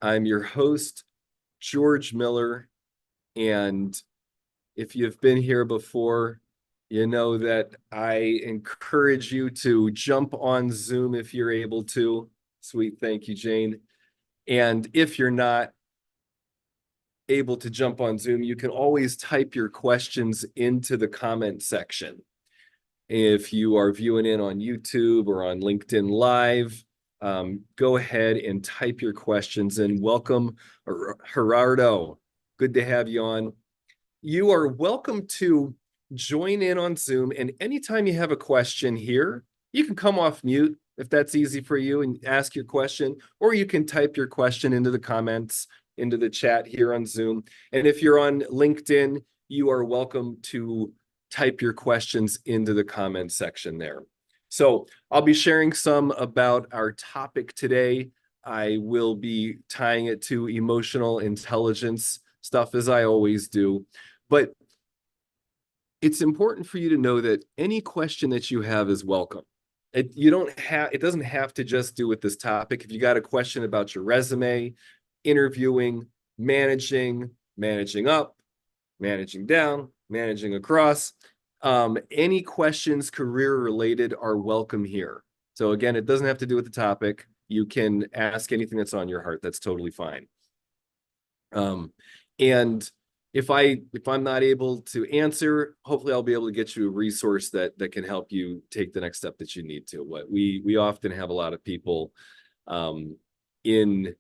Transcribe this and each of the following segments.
I'm your host, George Miller, and if you've been here before, you know that I encourage you to jump on Zoom if you're able to. Sweet, thank you, Jane. And if you're not able to jump on Zoom, you can always type your questions into the comment section. If you are viewing in on YouTube or on LinkedIn Live, go ahead and type your questions in. Welcome, Gerardo. Good to have you on. You are welcome to join in on Zoom, and anytime you have a question here, you can come off mute if that's easy for you and ask your question, or you can type your question into the comments, into the chat here on Zoom. And if you're on LinkedIn, you are welcome to type your questions into the comment section there. So I'll be sharing some about our topic today. I will be tying it to emotional intelligence stuff, as I always do. But it's important for you to know that any question that you have is welcome. It doesn't have to just do with this topic. If you got a question about your resume, interviewing, managing up, managing down, managing across, any questions career related are welcome here. So again, it doesn't have to do with the topic. You can ask anything that's on your heart. That's totally fine. And if I'm not able to answer, hopefully I'll be able to get you a resource that can help you take the next step that you need to. What we often have a lot of people in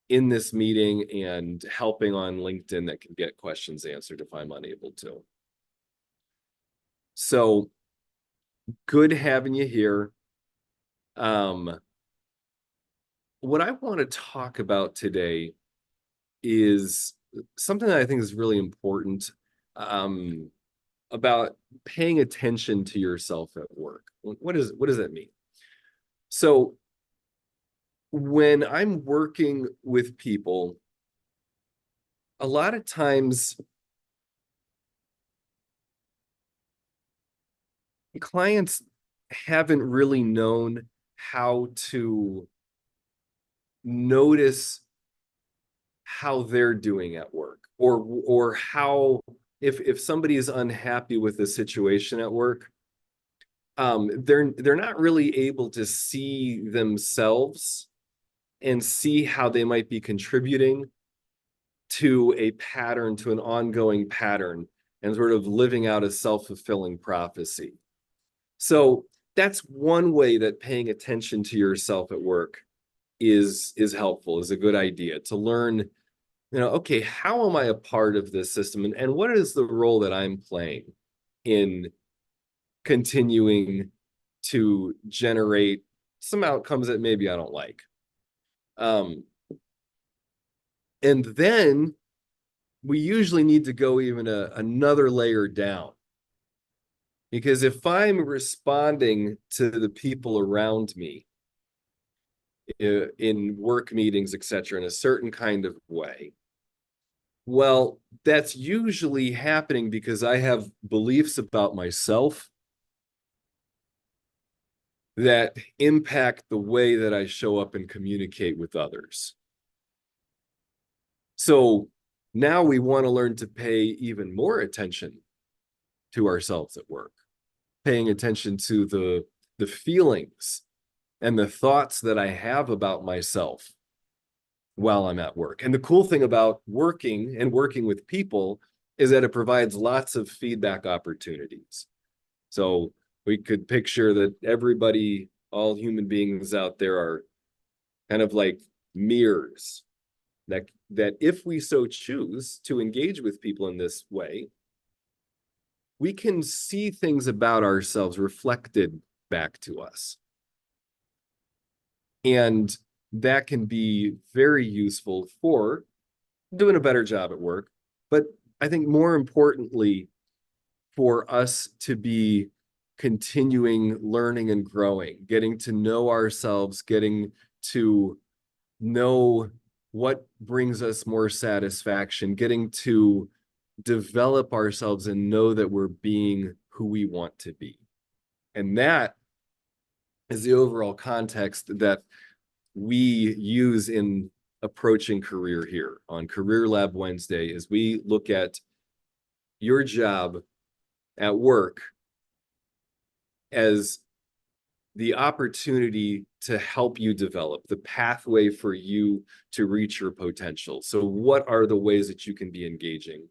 this meeting and helping on LinkedIn that can get questions answered if I'm unable to. So good having you here. What I want to talk about today is something that I think is really important about paying attention to yourself at work. What does that mean? So when I'm working with people, a lot of times clients haven't really known how to notice how they're doing at work, or how if somebody is unhappy with the situation at work, they're not really able to see themselves and see how they might be contributing to a pattern, to an ongoing pattern, and sort of living out a self-fulfilling prophecy. So that's one way that paying attention to yourself at work is helpful, is a good idea to learn, okay, how am I a part of this system, and what is the role that I'm playing in continuing to generate some outcomes that maybe I don't like. And then we usually need to go even another layer down. Because if I'm responding to the people around me in work meetings, et cetera, in a certain kind of way, well, that's usually happening because I have beliefs about myself that impact the way that I show up and communicate with others. So now we want to learn to pay even more attention to ourselves at work, paying attention to the feelings and the thoughts that I have about myself while I'm at work. And the cool thing about working with people is that it provides lots of feedback opportunities. So we could picture that everybody, all human beings out there, are kind of like mirrors that if we so choose to engage with people in this way, we can see things about ourselves reflected back to us. And that can be very useful for doing a better job at work. But I think more importantly, for us to be continuing learning and growing, getting to know ourselves, getting to know what brings us more satisfaction, getting to develop ourselves and know that we're being who we want to be. And that is the overall context that we use in approaching career here on Career Lab Wednesday is we look at your job at work as the opportunity to help you develop the pathway for you to reach your potential. So what are the ways that you can be engaging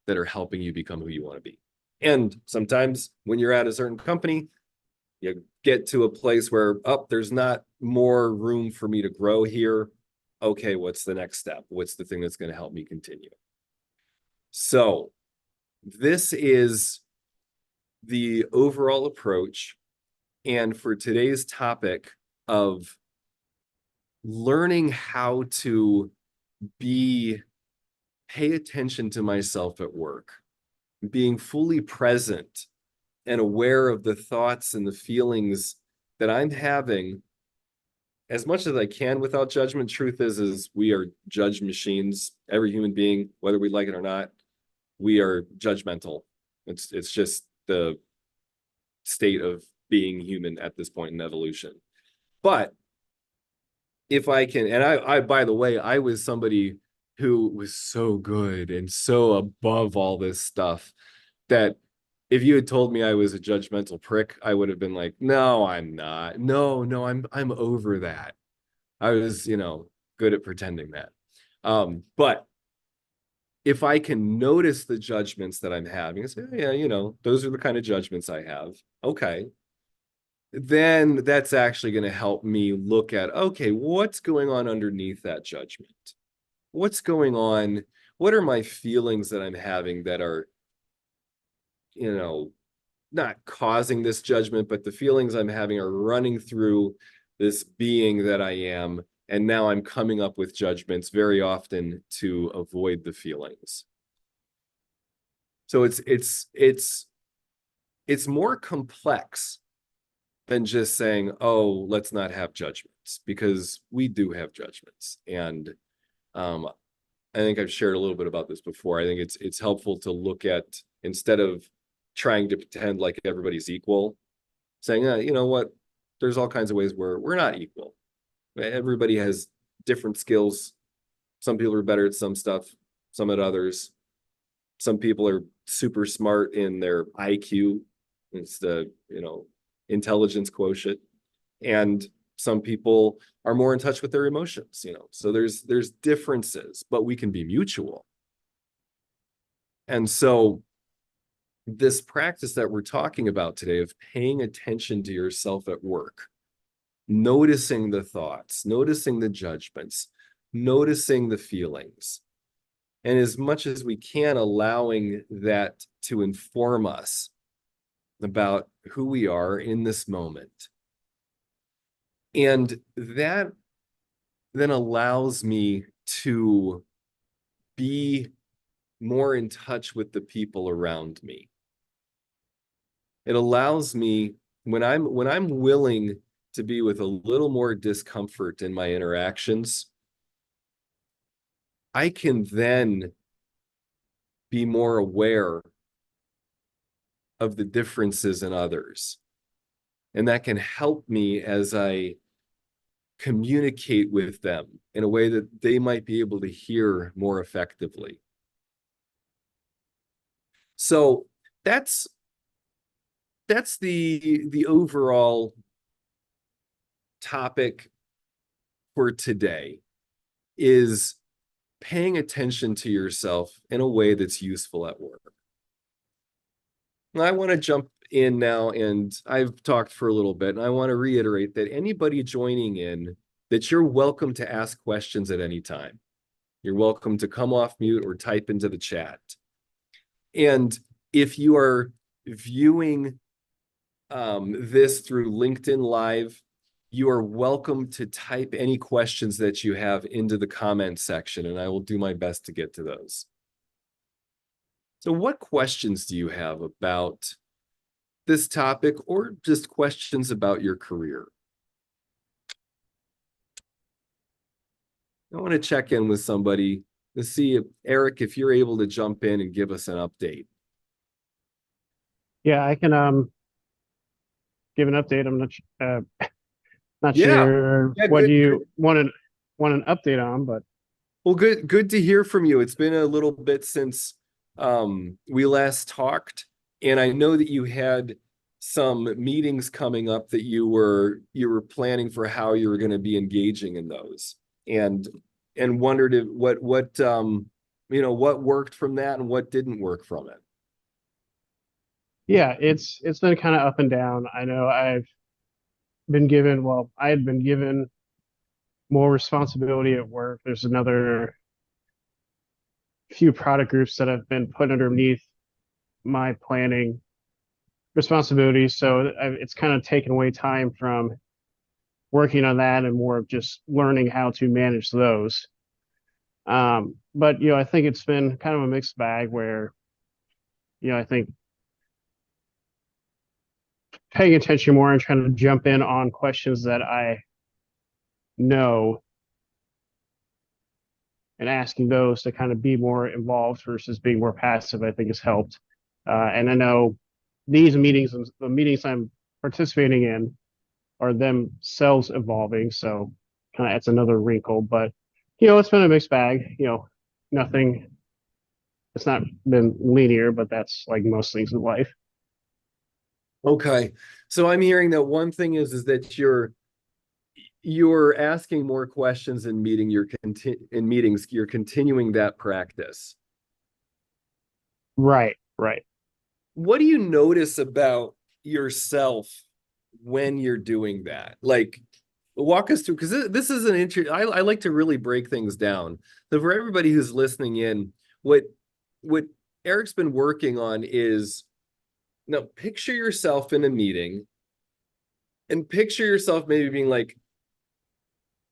that are helping you become who you want to be? And sometimes when you're at a certain company, you get to a place where, oh, there's not more room for me to grow here. Okay, what's the next step? What's the thing that's going to help me continue? So this is the overall approach. And for today's topic of learning how to pay attention to myself at work, being fully present and aware of the thoughts and the feelings that I'm having as much as I can without judgment. Truth is we are judge machines. Every human being, whether we like it or not, we are judgmental. It's just the state of being human at this point in evolution. But if I can, and I by the way, I was somebody who was so good and so above all this stuff that if you had told me I was a judgmental prick, I would have been like, no, I'm not. No, I'm over that. I was, good at pretending that. But if I can notice the judgments that I'm having and say, oh, yeah, those are the kind of judgments I have. Okay. Then that's actually going to help me look at, okay, what's going on underneath that judgment? What's going on? What are my feelings that I'm having that are, not causing this judgment, but the feelings I'm having are running through this being that I am. And now I'm coming up with judgments very often to avoid the feelings. So it's more complex than just saying, oh, let's not have judgments, because we do have judgments. And I think I've shared a little bit about this before. I think it's helpful to look at, instead of trying to pretend like everybody's equal, saying, you know what, there's all kinds of ways where we're not equal. Everybody has different skills. Some people are better at some stuff, some at others. Some people are super smart in their IQ. It's the, intelligence quotient. And some people are more in touch with their emotions, so there's differences, but we can be mutual. And so this practice that we're talking about today of paying attention to yourself at work, noticing the thoughts, noticing the judgments, noticing the feelings, and as much as we can, allowing that to inform us about who we are in this moment. And that then allows me to be more in touch with the people around me. It allows me, when I'm willing to be with a little more discomfort in my interactions, I can then be more aware of the differences in others. And that can help me as I communicate with them in a way that they might be able to hear more effectively. So that's the overall topic for today, is paying attention to yourself in a way that's useful at work. I want to jump in now, and I've talked for a little bit, and I want to reiterate that anybody joining in, that you're welcome to ask questions at any time. You're welcome to come off mute or type into the chat. And if you are viewing this through LinkedIn Live, you are welcome to type any questions that you have into the comment section, and I will do my best to get to those. So what questions do you have about this topic, or just questions about your career? I want to check in with somebody to see if, Eric, if you're able to jump in and give us an update. Yeah, I can give an update. I'm not Yeah. sure Yeah, what good. you want to want an update on. But Well, good to hear from you. It's been a little bit since we last talked, and I know that you had some meetings coming up that you were planning for how you were going to be engaging in those, and wondered if, what worked from that and what didn't work from it. yeah, it's been kind of up and down. I know I had been given more responsibility at work. There's another few product groups that have been put underneath my planning responsibilities. So it's kind of taken away time from working on that and more of just learning how to manage those. But I think it's been kind of a mixed bag where I think paying attention more and trying to jump in on questions that I know and asking those to kind of be more involved versus being more passive, I think has helped. And I know the meetings I'm participating in, are themselves evolving. So kind of adds another wrinkle. But it's been a mixed bag. Nothing. It's not been linear, but that's like most things in life. Okay, so I'm hearing that one thing is that you're asking more questions in in meetings. You're continuing that practice. Right. Right. What do you notice about yourself when you're doing that? Like, walk us through, because this is an interesting. I like to really break things down. So for everybody who's listening in, what what Eric's been working on is, now picture yourself in a meeting and picture yourself maybe being like,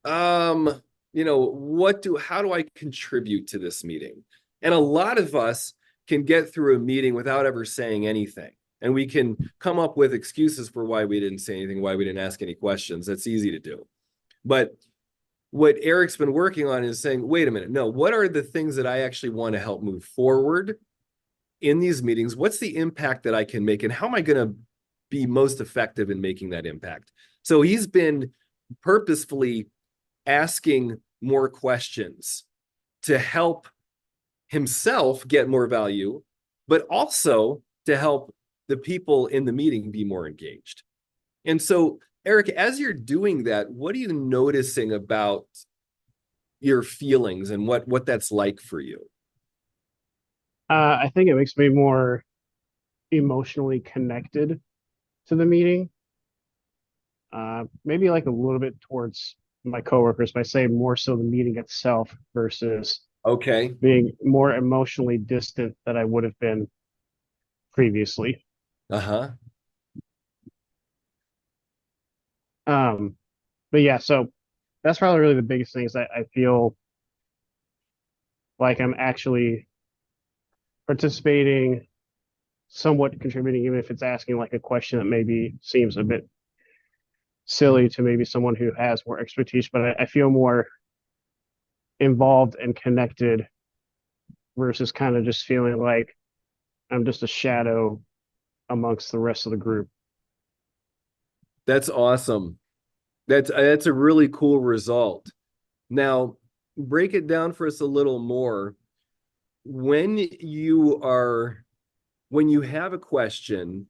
how do I contribute to this meeting? And a lot of us can get through a meeting without ever saying anything. And we can come up with excuses for why we didn't say anything, why we didn't ask any questions. That's easy to do. But what Eric's been working on is saying, wait a minute, no, what are the things that I actually want to help move forward in these meetings? What's the impact that I can make? And how am I going to be most effective in making that impact? So he's been purposefully asking more questions to help himself get more value, but also to help the people in the meeting be more engaged. And so, Eric, as you're doing that, what are you noticing about your feelings and what that's like for you? I think it makes me more emotionally connected to the meeting. Maybe like a little bit towards my coworkers, but I say more so the meeting itself versus Okay. being more emotionally distant than I would have been previously. Uh-huh. Um, but yeah, so that's probably really the biggest thing is that I feel like I'm actually participating, somewhat contributing, even if it's asking like a question that maybe seems a bit silly to maybe someone who has more expertise, but I feel more involved and connected versus kind of just feeling like I'm just a shadow amongst the rest of the group. That's awesome. That's a really cool result. Now, break it down for us a little more. When you are when you have a question,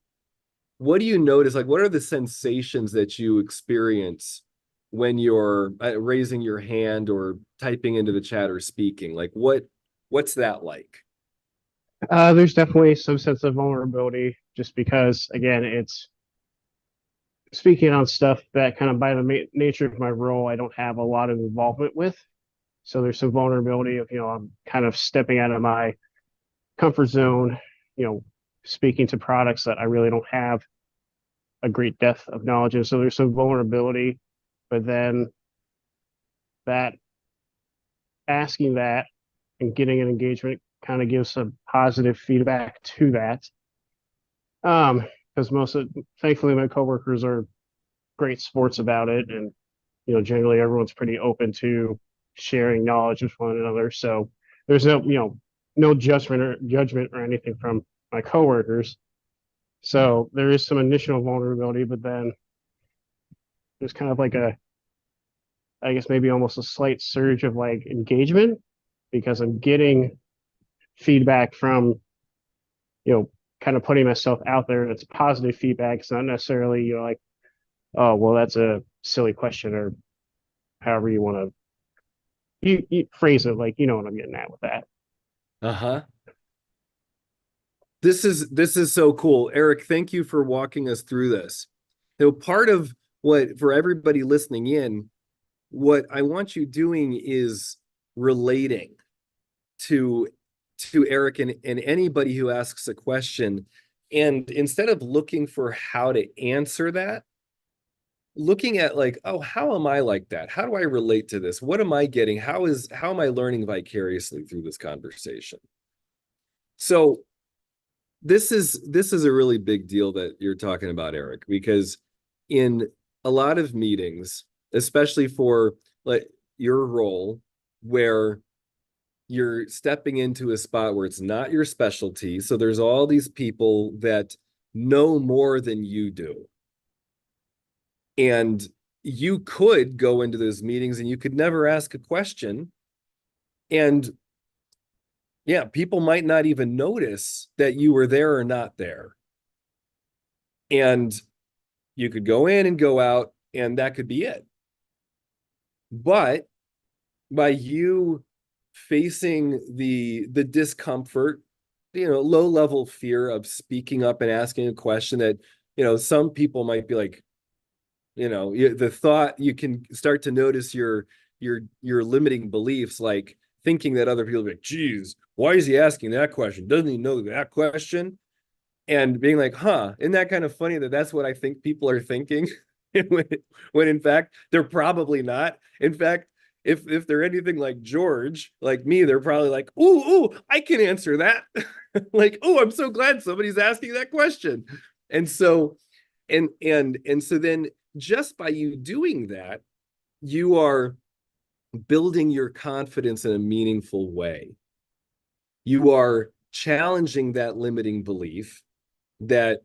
what do you notice? Like, what are the sensations that you experience when you're raising your hand or typing into the chat or speaking? Like, what's that like? There's definitely some sense of vulnerability just because, again, it's speaking on stuff that kind of by the nature of my role, I don't have a lot of involvement with. So there's some vulnerability of, I'm kind of stepping out of my comfort zone, you know, speaking to products that I really don't have a great depth of knowledge in. So there's some vulnerability, but then that asking that and getting an engagement kind of gives some positive feedback to that. Because thankfully, my coworkers are great sports about it, and generally everyone's pretty open to sharing knowledge with one another. So there's no judgment or anything from my coworkers. So there is some initial vulnerability, but then there's kind of like I guess maybe almost a slight surge of like engagement because I'm getting feedback from, you know, kind of putting myself out there and it's positive feedback. It's not necessarily, like, oh, well, that's a silly question or however you want to you phrase it, like, you know what I'm getting at with that. Uh-huh. This is so cool. Eric, thank you for walking us through this. Part of what, for everybody listening in, what I want you doing is relating to Eric and anybody who asks a question. And instead of looking for how to answer that, looking at like, oh, how am I like that? How do I relate to this? What am I getting? How am I learning vicariously through this conversation? So this is a really big deal that you're talking about, Eric, because in a lot of meetings, especially for like your role, where you're stepping into a spot where it's not your specialty, so there's all these people that know more than you do, and you could go into those meetings and you could never ask a question, and yeah, people might not even notice that you were there or not there. And you could go in and go out, and that could be it. But by you facing the discomfort, low level fear of speaking up and asking a question that, some people might be like, the thought, you can start to notice your limiting beliefs, like thinking that other people be like, geez, why is he asking that question? Doesn't he know that question? And being like, huh, isn't that kind of funny that that's what I think people are thinking? when in fact, they're probably not. In fact, if they're anything like George, like me, they're probably like, ooh, I can answer that. Like, oh, I'm so glad somebody's asking that question. And so, and so then just by you doing that, you are building your confidence in a meaningful way. You are challenging that limiting belief that,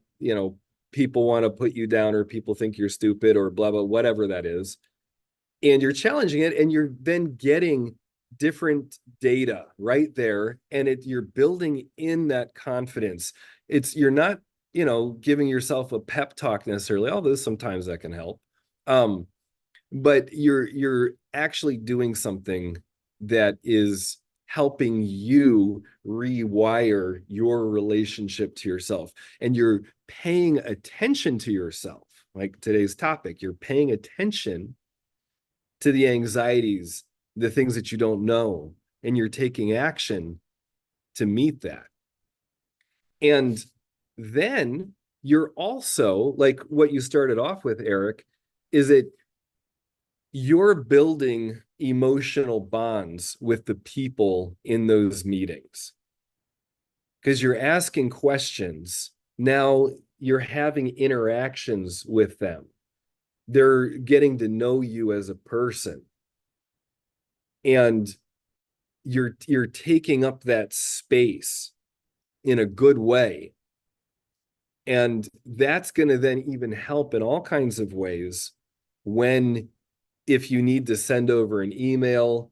people want to put you down or people think you're stupid or blah, blah, whatever that is. And you're challenging it and you're then getting different data right there. And you're building in that confidence. You're not, giving yourself a pep talk necessarily, although sometimes that can help. But you're actually doing something that is helping you rewire your relationship to yourself, and you're paying attention to yourself, like today's topic. You're paying attention to the anxieties, the things that you don't know, and you're taking action to meet that. And then you're also, like what you started off with, Eric, is it you're building emotional bonds with the people in those meetings because you're asking questions. Now you're having interactions with them. They're getting to know you as a person. And you're taking up that space in a good way. And that's going to then even help in all kinds of ways when, if you need to send over an email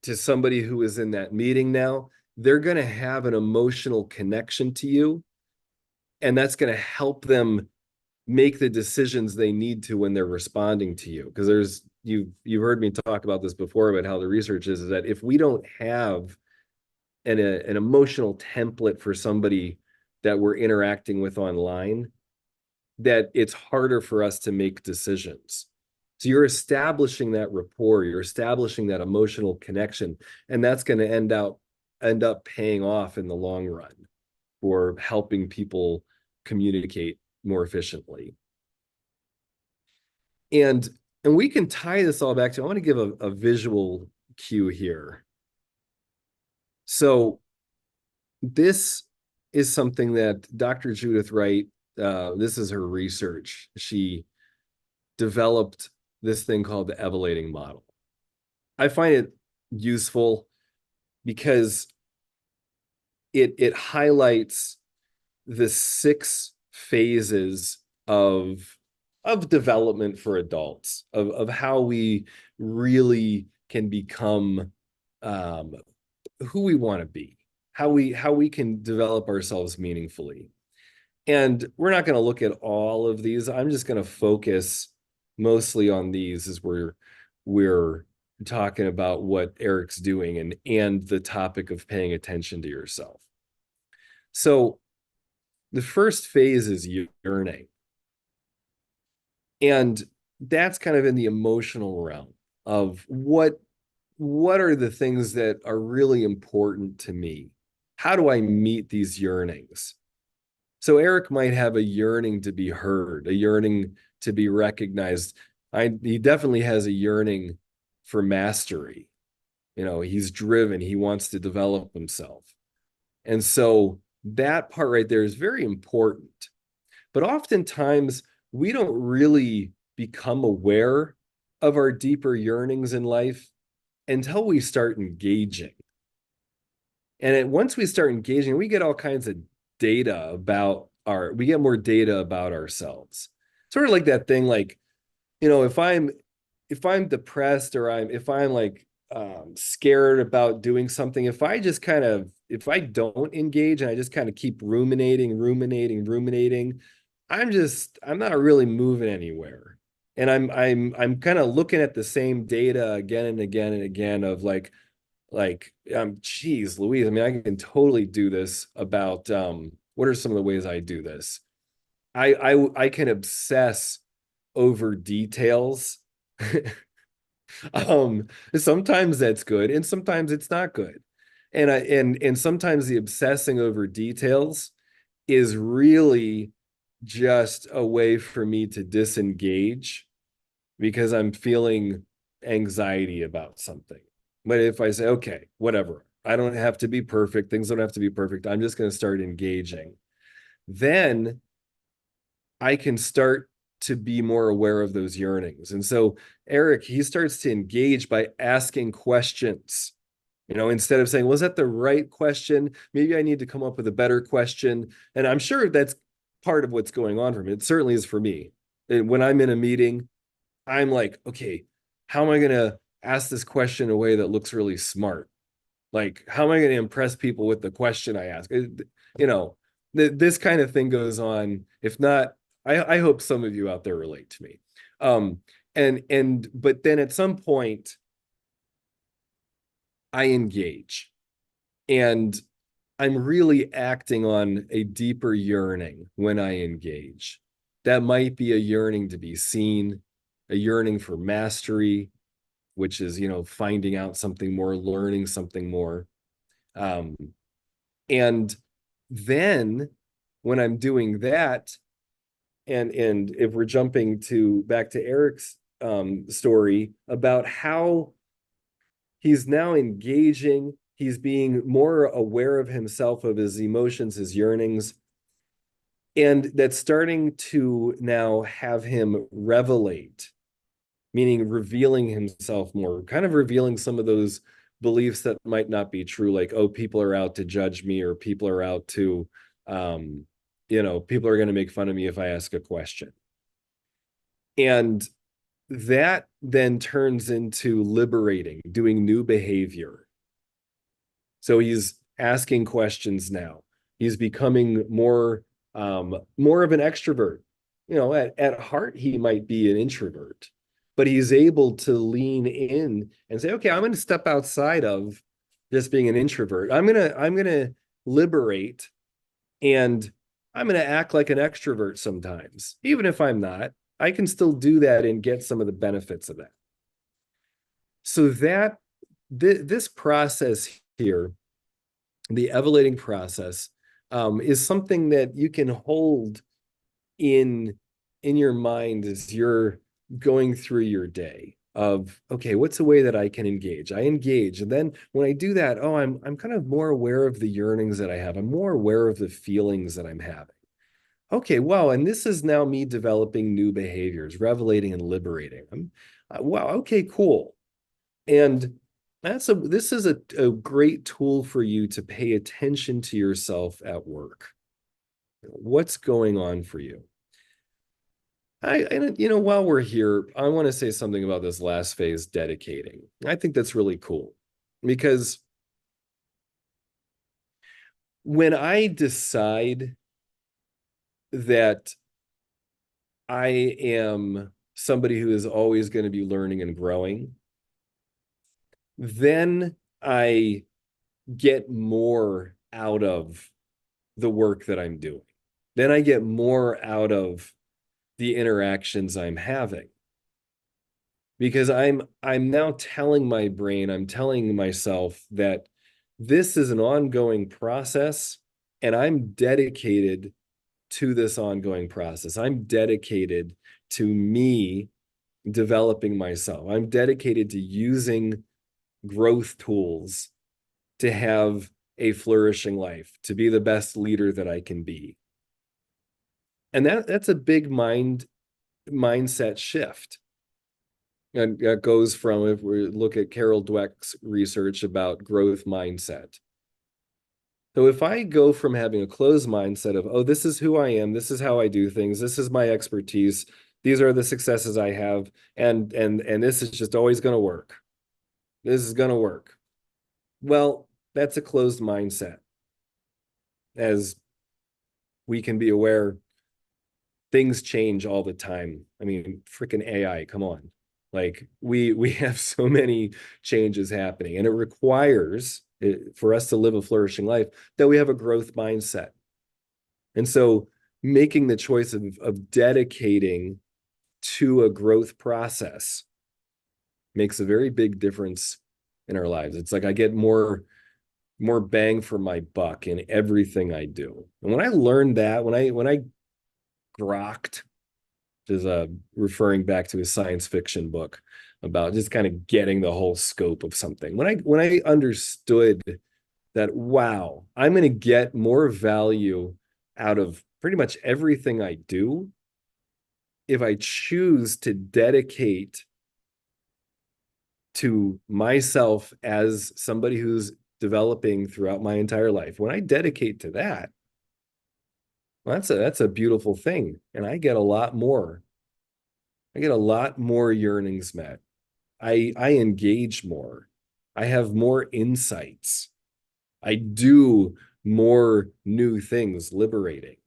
to somebody who is in that meeting now, they're going to have an emotional connection to you. And that's going to help them make the decisions they need to when they're responding to you. Because you've heard me talk about this before, about how the research is that if we don't have an emotional template for somebody that we're interacting with online, that it's harder for us to make decisions. So you're establishing that rapport, you're establishing that emotional connection, and that's going to end up paying off in the long run for helping people communicate more efficiently. And we can tie this all back to, I want to give a visual cue here. So this is something that Dr. Judith Wright, this is her research. She developed this thing called the evolating model. I find it useful because it highlights the 6 phases of of development for adults, of how we really can become um, who we want to be, how we can develop ourselves meaningfully. And we're not going to look at all of these. I'm just going to focus mostly on these as we're talking about what Eric's doing and the topic of paying attention to yourself. So the first phase is yearning. And that's kind of in the emotional realm of what are the things that are really important to me? How do I meet these yearnings? So Eric might have a yearning to be heard, a yearning to be recognized. He definitely has a yearning for mastery. You know, he's driven, he wants to develop himself. And so that part right there is very important. But oftentimes we don't really become aware of our deeper yearnings in life until we start engaging. And once we start engaging, we get all kinds of data about we get more data about ourselves. Sort of like that thing, like, you know, if I'm depressed or if I'm like scared about doing something, if I don't engage and I just kind of keep ruminating, I'm not really moving anywhere. And I'm kind of looking at the same data again and again and again of geez Louise, I mean, I can totally do this about what are some of the ways I do this? I can obsess over details. Sometimes that's good and sometimes it's not good. And sometimes the obsessing over details is really just a way for me to disengage because I'm feeling anxiety about something. But if I say, okay, whatever, I don't have to be perfect, things don't have to be perfect, I'm just going to start engaging, then I can start to be more aware of those yearnings. And so Eric, he starts to engage by asking questions. You know, instead of saying, was that the right question? Maybe I need to come up with a better question. And I'm sure that's part of what's going on for me. It certainly is for me. And when I'm in a meeting, I'm like, okay, how am I going to ask this question in a way that looks really smart? Like, how am I going to impress people with the question I ask? You know, this kind of thing goes on. If not, I hope some of you out there relate to me. But then at some point, I engage and I'm really acting on a deeper yearning when I engage. That might be a yearning to be seen, a yearning for mastery, which is, you know, finding out something more, learning something more. Um, and then when I'm doing that, and if we're jumping to back to Eric's story about how he's now engaging, he's being more aware of himself, of his emotions, his yearnings, and that's starting to now have him revelate, meaning revealing himself more, kind of revealing some of those beliefs that might not be true, like, oh, people are out to judge me, or people are out to, you know, people are going to make fun of me if I ask a question. And that then turns into liberating, doing new behavior. So he's asking questions now. He's becoming more of an extrovert. You know, at heart, he might be an introvert, but he's able to lean in and say, okay, I'm going to step outside of just being an introvert. I'm gonna liberate, and I'm going to act like an extrovert sometimes, even if I'm not. I can still do that and get some of the benefits of that. So this process here, the evaluating process, is something that you can hold in your mind as you're going through your day of, okay, what's a way that I can engage? I engage. And then when I do that, oh, I'm kind of more aware of the yearnings that I have. I'm more aware of the feelings that I'm having. Okay, wow. And this is now me developing new behaviors, revelating and liberating. Wow, okay, cool. And this is a great tool for you to pay attention to yourself at work. What's going on for you? while we're here, I want to say something about this last phase, dedicating. I think that's really cool because when I decide that I am somebody who is always going to be learning and growing, then I get more out of the work that I'm doing. Then I get more out of the interactions I'm having because I'm now telling my brain, I'm telling myself that this is an ongoing process and I'm dedicated to this ongoing process. I'm dedicated to me developing myself. I'm dedicated to using growth tools to have a flourishing life, to be the best leader that I can be. And that's a big mindset shift. And that goes from, if we look at Carol Dweck's research about growth mindset. So if I go from having a closed mindset of, oh, this is who I am, this is how I do things, this is my expertise, these are the successes I have, and this is just always going to work. This is going to work. Well, that's a closed mindset. As we can be aware, things change all the time. I mean, freaking AI, come on. Like we have so many changes happening, and it requires for us to live a flourishing life that we have a growth mindset. And so making the choice of dedicating to a growth process makes a very big difference in our lives. It's like I get more bang for my buck in everything I do. And when I learned that, when I grokked, is referring back to a science fiction book about just kind of getting the whole scope of something. When I understood that, wow, I'm going to get more value out of pretty much everything I do if I choose to dedicate to myself as somebody who's developing throughout my entire life. When I dedicate to that, well, that's a beautiful thing, and I get a lot more. I get a lot more yearnings met. I engage more. I have more insights. I do more new things, liberating.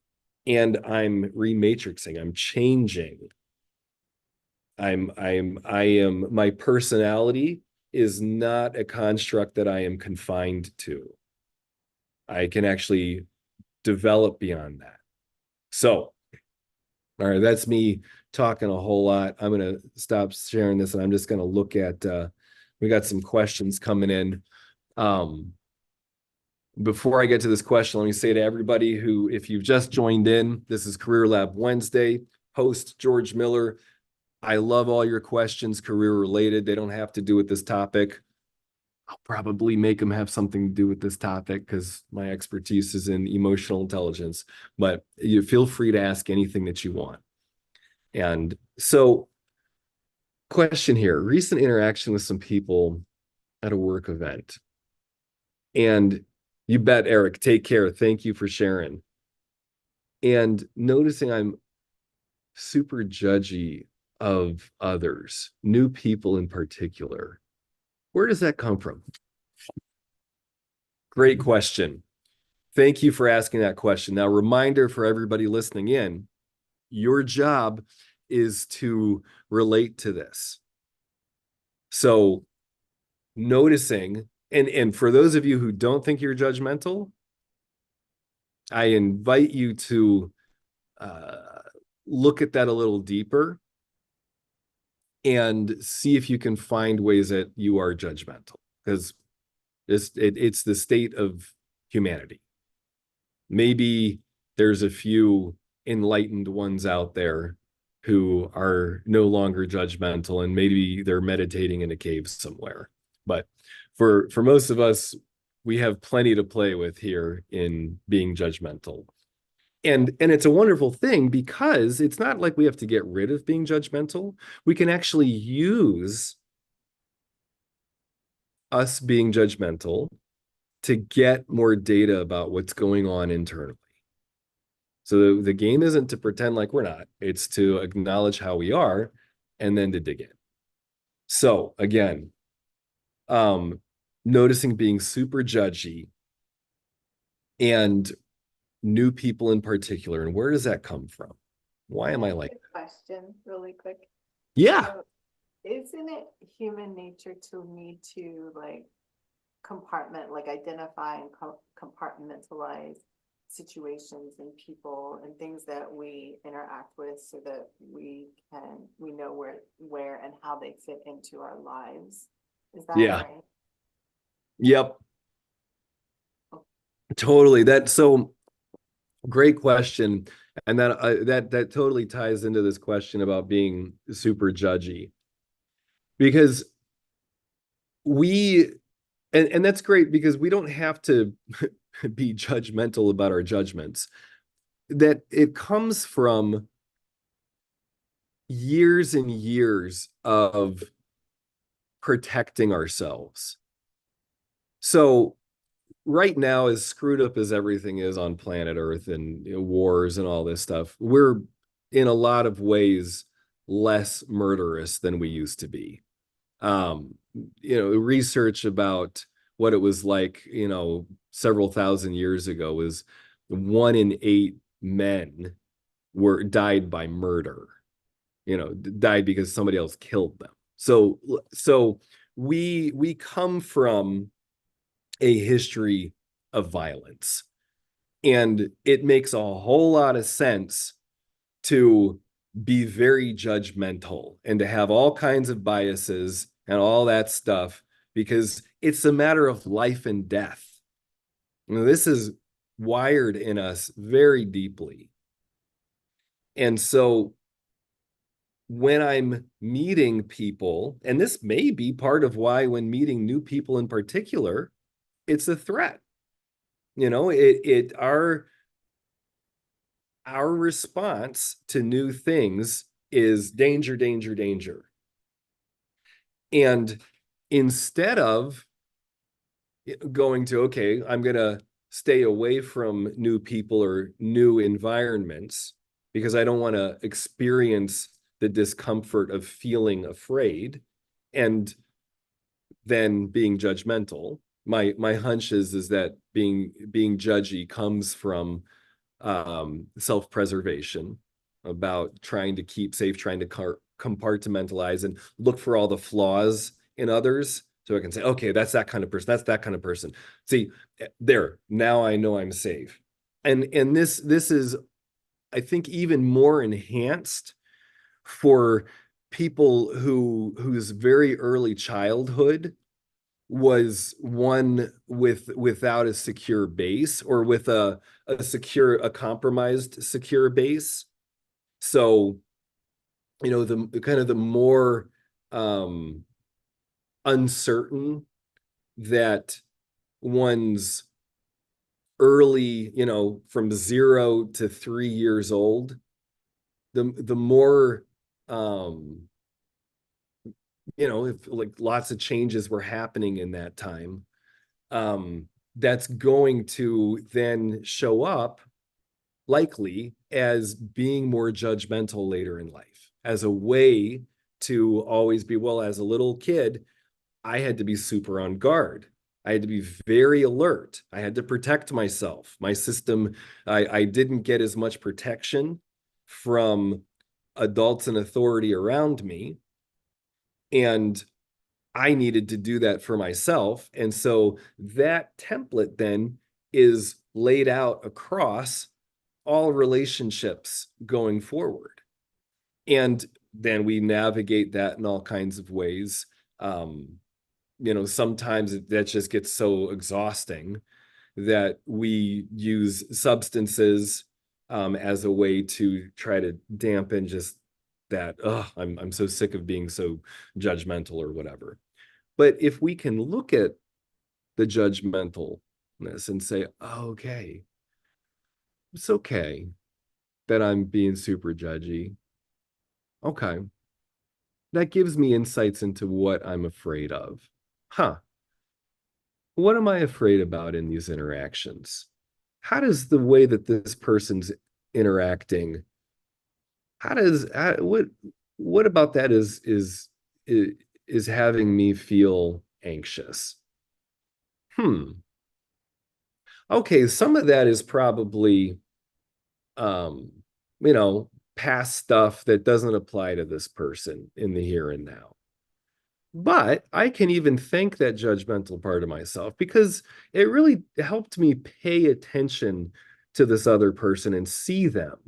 And I'm rematrixing. I'm changing. I am my personality is not a construct that I am confined to. I can actually develop beyond that. So, all right, that's me talking a whole lot. I'm going to stop sharing this and I'm just going to look at, we got some questions coming in. Um, Before I get to this question, let me say to everybody who, if you've just joined in, this is Career Lab Wednesday. Host George Miller. I love all your questions, career related. They don't have to do with this topic. I'll probably make them have something to do with this topic because my expertise is in emotional intelligence, but you feel free to ask anything that you want. And so, question here, recent interaction with some people at a work event. And you bet, Eric, take care. Thank you for sharing. And noticing I'm super judgy of others, new people in particular. Where does that come from? Great question. Thank you for asking that question. Now, reminder for everybody listening in, your job is to relate to this. So noticing, and for those of you who don't think you're judgmental, I invite you to look at that a little deeper and see if you can find ways that you are judgmental, because it's the state of humanity. Maybe there's a few enlightened ones out there who are no longer judgmental, and maybe they're meditating in a cave somewhere. But for most of us, we have plenty to play with here in being judgmental. And it's a wonderful thing because it's not like we have to get rid of being judgmental. We can actually use us being judgmental to get more data about what's going on internally. So the game isn't to pretend like we're not, it's to acknowledge how we are and then to dig in. So again, um, noticing being super judgy and new people in particular, and where does that come from? Why Can am I I ask like a question really quick? Yeah, So, isn't it human nature to need to like like identify and compartmentalize situations and people and things that we interact with so that we know where and how they fit into our lives? Is that yeah, right? yep, totally. That's so great question. And that totally ties into this question about being super judgy because we and that's great because we don't have to be judgmental about our judgments. That it comes from years and years of protecting ourselves. So right now, as screwed up as everything is on planet Earth and wars and all this stuff, we're in a lot of ways less murderous than we used to be. Um, research about what it was like, several thousand years ago was 1 in 8 men were died by murder, died because somebody else killed them. So we come from a history of violence. And it makes a whole lot of sense to be very judgmental and to have all kinds of biases and all that stuff because it's a matter of life and death. This is wired in us very deeply. And so when I'm meeting people, and this may be part of why when meeting new people in particular, it's a threat. Our response to new things is danger, danger, danger. And instead of going to, okay, I'm going to stay away from new people or new environments because I don't want to experience the discomfort of feeling afraid and then being judgmental. My hunch is that being judgy comes from self-preservation, about trying to keep safe, trying to compartmentalize and look for all the flaws in others. So I can say, okay, that's that kind of person. That's that kind of person. See, there, now I know I'm safe. And this is, I think, even more enhanced for people whose very early childhood was one without a secure base or with a compromised secure base. So, the kind of the more um uncertain that one's early, from 0 to 3 years old, the more if like lots of changes were happening in that time, um, that's going to then show up likely as being more judgmental later in life, as a way to always be, well, as a little kid, I had to be super on guard. I had to be very alert. I had to protect myself. My system, I didn't get as much protection from adults and authority around me. And I needed to do that for myself. And so that template then is laid out across all relationships going forward. And then we navigate that in all kinds of ways. Sometimes that just gets so exhausting that we use substances as a way to try to dampen just that, I'm so sick of being so judgmental or whatever. But if we can look at the judgmentalness and say, oh, okay, it's okay that I'm being super judgy. Okay. That gives me insights into what I'm afraid of. Huh. What am I afraid about in these interactions? How does the way that this person's interacting, what about that is having me feel anxious? Okay, some of that is probably um, past stuff that doesn't apply to this person in the here and now. But I can even thank that judgmental part of myself because it really helped me pay attention to this other person and see them.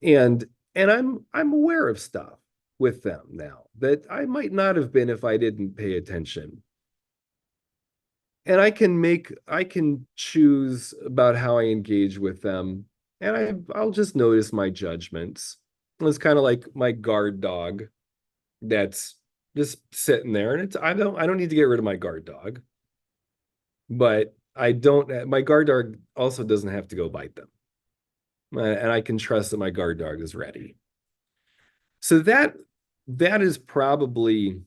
And I'm aware of stuff with them now that I might not have been if I didn't pay attention. And I can choose about how I engage with them. And I'll just notice my judgments. It's kind of like my guard dog that's just sitting there. And I don't need to get rid of my guard dog. But I don't my guard dog also doesn't have to go bite them. And I can trust that my guard dog is ready. So that is probably,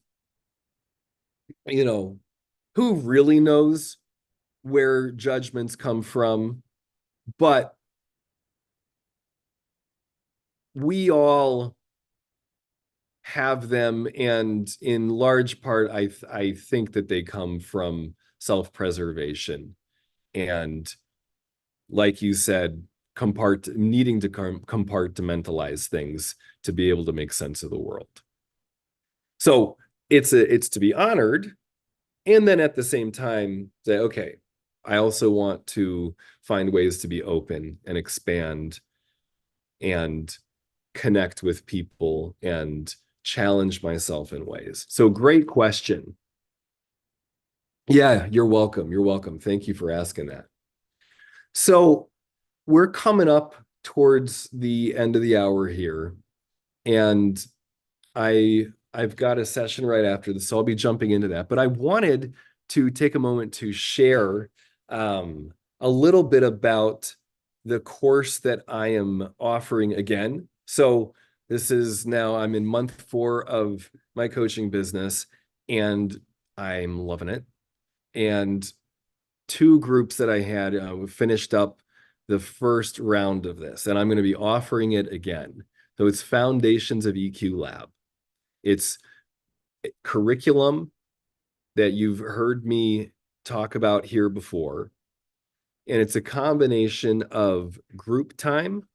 who really knows where judgments come from, but we all have them, and in large part, I think that they come from self-preservation and, like you said, needing to compartmentalize things to be able to make sense of the world. So it's to be honored, and then at the same time say, okay, I also want to find ways to be open and expand and connect with people and challenge myself in ways. So great question. Yeah, you're welcome. You're welcome. Thank you for asking that. So we're coming up towards the end of the hour here, and I've got a session right after this, so I'll be jumping into that. But I wanted to take a moment to share a little bit about the course that I am offering again. So this is now, I'm in month 4 of my coaching business, and I'm loving it. And 2 groups that I had finished up the first round of this, and I'm going to be offering it again. So it's Foundations of EQ Lab. It's curriculum that you've heard me talk about here before. And it's a combination of group time.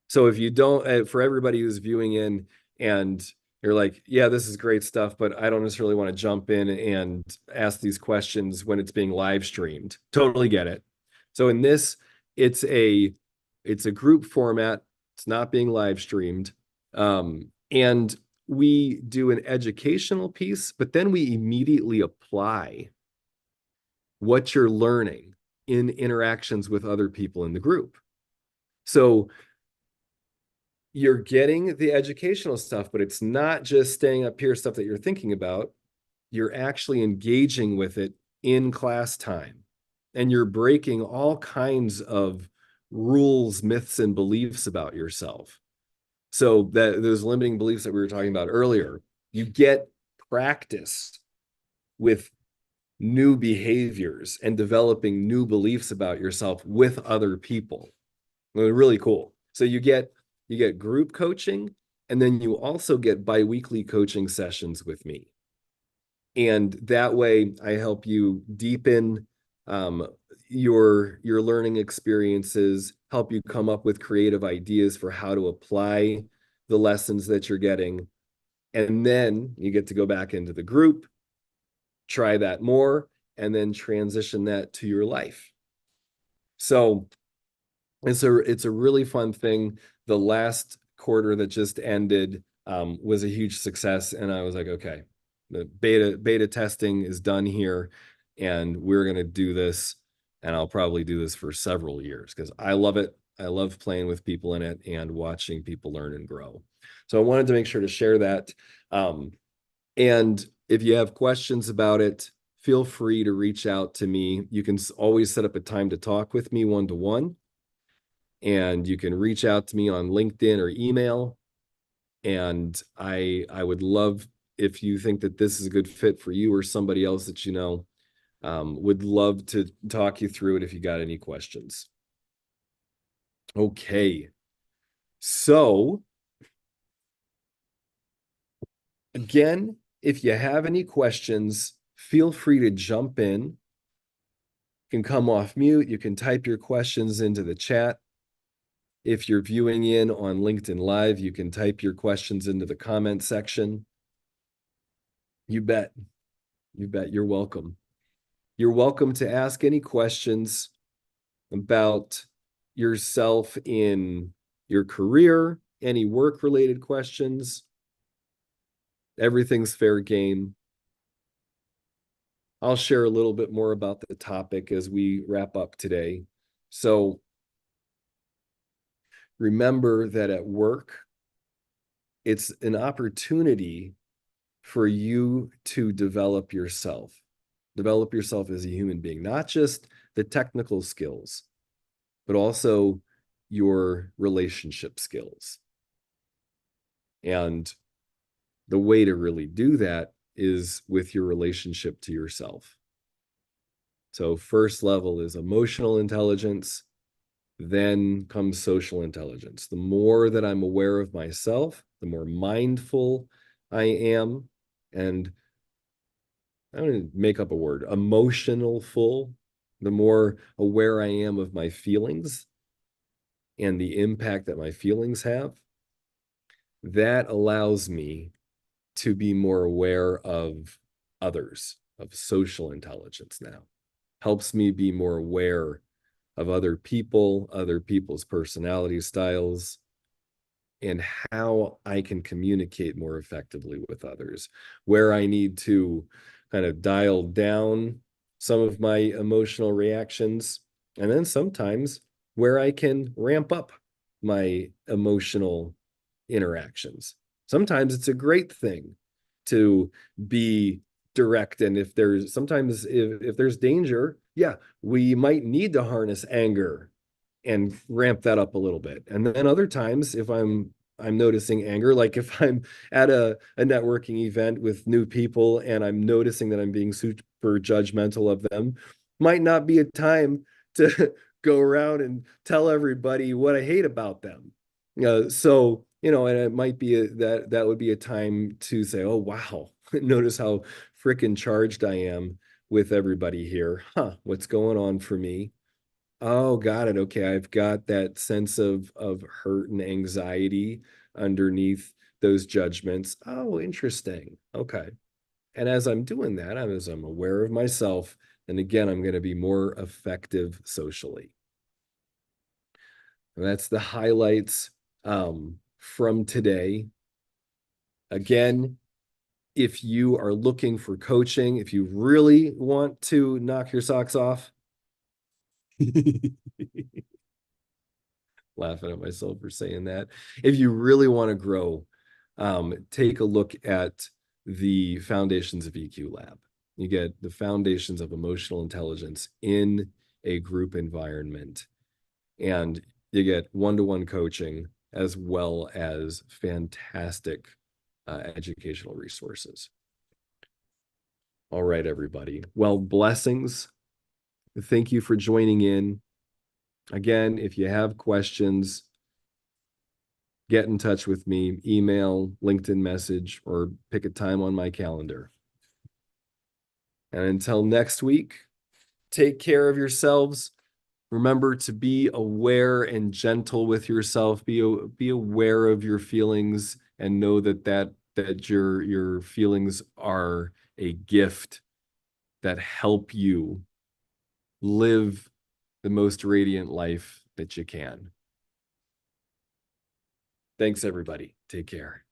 So if you don't, for everybody who's viewing in and you're like, yeah, this is great stuff, but I don't necessarily want to jump in and ask these questions when it's being live streamed. Totally get it. So in this, it's a group format. It's not being live streamed. And we do an educational piece, but then we immediately apply what you're learning in interactions with other people in the group. So you're getting the educational stuff, but it's not just staying up here stuff that you're thinking about. You're actually engaging with it in class time, and you're breaking all kinds of rules, myths, and beliefs about yourself. So that those limiting beliefs that we were talking about earlier, you get practice with new behaviors and developing new beliefs about yourself with other people. Really cool. So you get group coaching, and then you also get biweekly coaching sessions with me. And that way I help you deepen your learning experiences, help you come up with creative ideas for how to apply the lessons that you're getting. And then you get to go back into the group, try that more, and then transition that to your life. So it's a really fun thing. The last quarter that just ended was a huge success, and I was like, okay, the beta testing is done here, and we're going to do this, and I'll probably do this for several years because I love it. I love playing with people in it and watching people learn and grow. So I wanted to make sure to share that. And if you have questions about it, feel free to reach out to me. You can always set up a time to talk with me one-to-one, and you can reach out to me on LinkedIn or email. And I would love, if you think that this is a good fit for you or somebody else that you know, would love to talk you through it if you got any questions. Okay. So again, if you have any questions, feel free to jump in. You can come off mute. You can type your questions into the chat. If you're viewing in on LinkedIn Live, you can type your questions into the comment section. You bet. You bet. You're welcome. You're welcome to ask any questions about yourself in your career, any work-related questions. Everything's fair game. I'll share a little bit more about the topic as we wrap up today. So remember that at work, it's an opportunity for you to develop yourself as a human being, not just the technical skills, but also your relationship skills. And the way to really do that is with your relationship to yourself. So first level is emotional intelligence, then comes social intelligence. The more that I'm aware of myself, the more mindful I am, and I'm going to make up a word, emotional full, the more aware I am of my feelings and the impact that my feelings have, that allows me to be more aware of others, of social intelligence now. Helps me be more aware of other people, other people's personality styles, and how I can communicate more effectively with others, where I need to kind of dial down some of my emotional reactions, and then sometimes where I can ramp up my emotional interactions. Sometimes it's a great thing to be direct, and if there's sometimes if there's danger, yeah, we might need to harness anger and ramp that up a little bit. And then other times, if I'm noticing anger, like if I'm at a networking event with new people and I'm noticing that I'm being super judgmental of them, might not be a time to go around and tell everybody what I hate about them. So, and it might be that would be a time to say, oh, wow, notice how freaking charged I am with everybody here. Huh, what's going on for me? Oh, got it. Okay, I've got that sense of hurt and anxiety underneath those judgments. Oh, interesting. Okay. And as I'm doing that, as I'm aware of myself, and again, I'm going to be more effective socially. And that's the highlights from today. Again, if you are looking for coaching, if you really want to knock your socks off, laughing at myself for saying that. If you really want to grow, take a look at the Foundations of EQ Lab. You get the foundations of emotional intelligence in a group environment, and you get one-to-one coaching as well as fantastic educational resources. All right, everybody. Well, blessings. Thank you for joining in. Again, if you have questions, get in touch with me, email, LinkedIn message, or pick a time on my calendar. And until next week, take care of yourselves. Remember to be aware and gentle with yourself. Be aware of your feelings and know that your feelings are a gift that help you live the most radiant life that you can. Thanks, everybody. Take care.